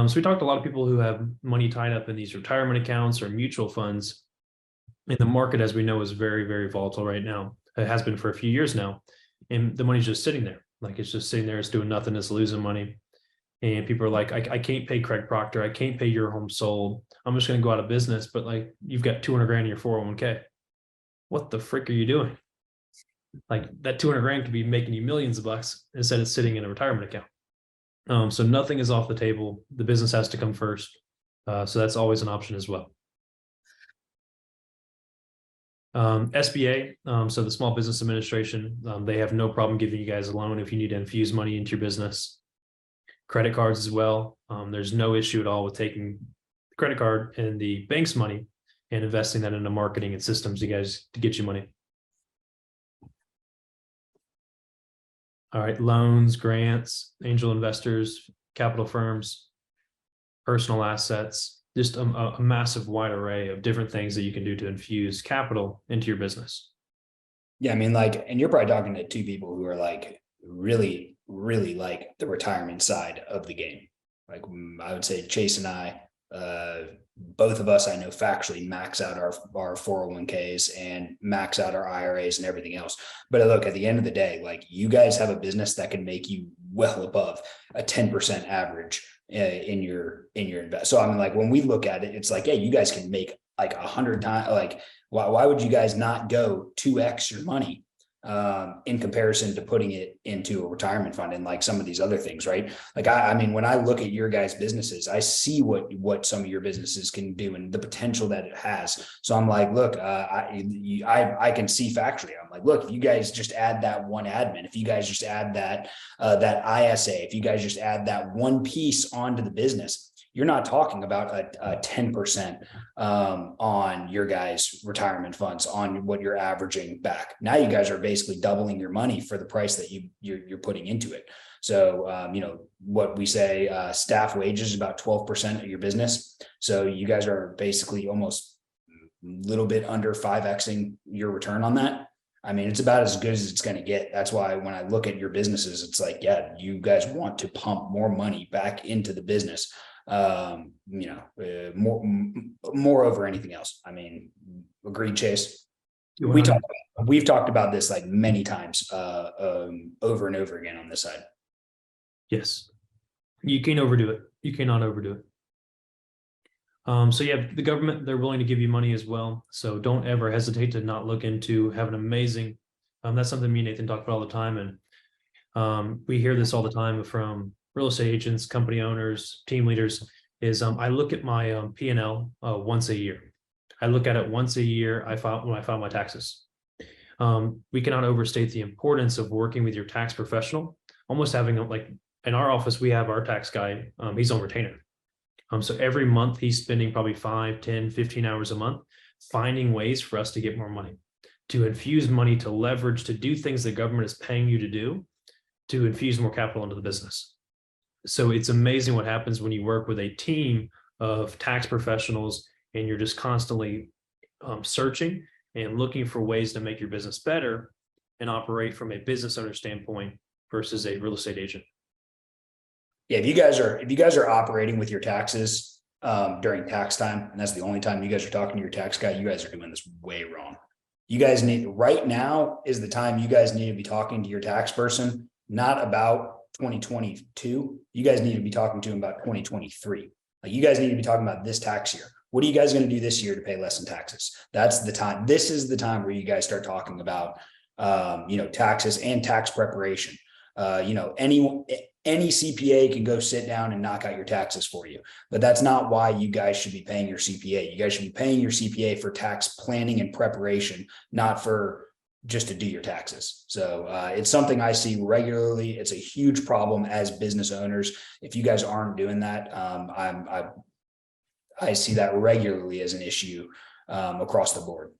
So we talked to a lot of people who have money tied up in these retirement accounts or mutual funds. And the market, as we know, is very, very volatile right now. It has been for a few years now. And the money's just sitting there. Like it's just sitting there, it's doing nothing, it's losing money. And people are like, I can't pay Craig Proctor, I can't pay Your Home Sold. I'm just going to go out of business. But like you've got 200 grand in your 401k. What the frick are you doing? Like that 200 grand could be making you millions of bucks instead of sitting in a retirement account. So nothing is off the table. The business has to come first. So that's always an option as well. SBA, so the Small Business Administration, they have no problem giving you guys a loan if you need to infuse money into your business. Credit cards as well. There's no issue at all with taking the credit card and the bank's money and investing that into marketing and systems, you guys, to get you money. All right, loans, grants, angel investors, capital firms, personal assets, just a massive wide array of different things that you can do to infuse capital into your business. Yeah, I mean, like, and you're probably talking to two people who are like really like the retirement side of the game. Like I would say Chase and I, both of us, I know factually max out our 401ks and max out our IRAs and everything else. But look, at the end of the day, like you guys have a business that can make you well above a 10% average in your invest. So I mean, like when we look at it, it's like, hey, you guys can make like 100 times. Like, why would you guys not go 2x your money in comparison to putting it into a retirement fund and like some of these other things, right? Like, I mean, when I look at your guys' businesses, I see what some of your businesses can do and the potential that it has. So I'm like, look, I can see factually. I'm like, look, if you guys just add that one admin, if you guys just add that ISA, if you guys just add that one piece onto the business, you're not talking about a 10% on your guys' retirement funds on what you're averaging back. Now you guys are basically doubling your money for the price that you're putting into it. So, you know, what we say, staff wages is about 12% of your business. So you guys are basically almost a little bit under 5xing your return on that. I mean, it's about as good as it's going to get. That's why when I look at your businesses, it's like, yeah, you guys want to pump more money back into the business. You know, more over anything else. I mean, agreed, Chase. We've talked about this like many times, over and over again on this side. Yes, you can't overdo it. You cannot overdo it. So yeah, the government, they're willing to give you money as well. So don't ever hesitate to not look into, have an amazing, that's something me and Nathan talk about all the time. And we hear this all the time from real estate agents, company owners, team leaders, is I look at my P&L once a year. I look at it once a year when I file my taxes. We cannot overstate the importance of working with your tax professional, almost having like in our office, we have our tax guy, he's on retainer. So every month he's spending probably 5, 10, 15 hours a month, finding ways for us to get more money, to infuse money, to leverage, to do things the government is paying you to do, to infuse more capital into the business. So it's amazing what happens when you work with a team of tax professionals and you're just constantly searching and looking for ways to make your business better and operate from a business owner standpoint versus a real estate agent. Yeah, if you guys are operating with your taxes during tax time, and that's the only time you guys are talking to your tax guy, you guys are doing this way wrong. You guys need, right now is the time you guys need to be talking to your tax person, not about 2022. You guys need to be talking to him about 2023. Like you guys need to be talking about this tax year. What are you guys going to do this year to pay less in taxes? That's the time. This is the time where you guys start talking about, you know, taxes and tax preparation. You know, any CPA can go sit down and knock out your taxes for you, but that's not why you guys should be paying your CPA. You guys should be paying your CPA for tax planning and preparation, not for just to do your taxes. So it's something I see regularly. It's a huge problem as business owners. If you guys aren't doing that, I see that regularly as an issue across the board.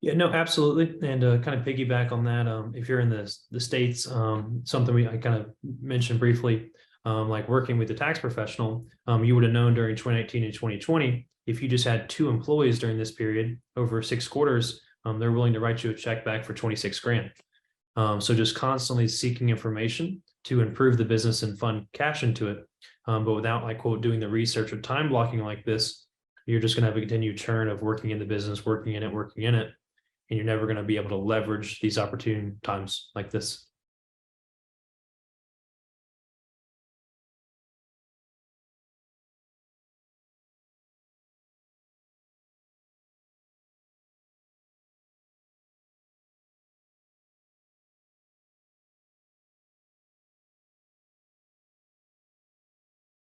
Yeah, no, absolutely. And kind of piggyback on that, if you're in the States, something I kind of mentioned briefly, like working with the tax professional, you would have known during 2019 and 2020, if you just had 2 employees during this period over 6 quarters, they're willing to write you a check back for 26 grand. So just constantly seeking information to improve the business and fund cash into it. But without like quote doing the research or time blocking like this, you're just going to have a continued churn of working in the business, working in it, and you're never going to be able to leverage these opportune times like this.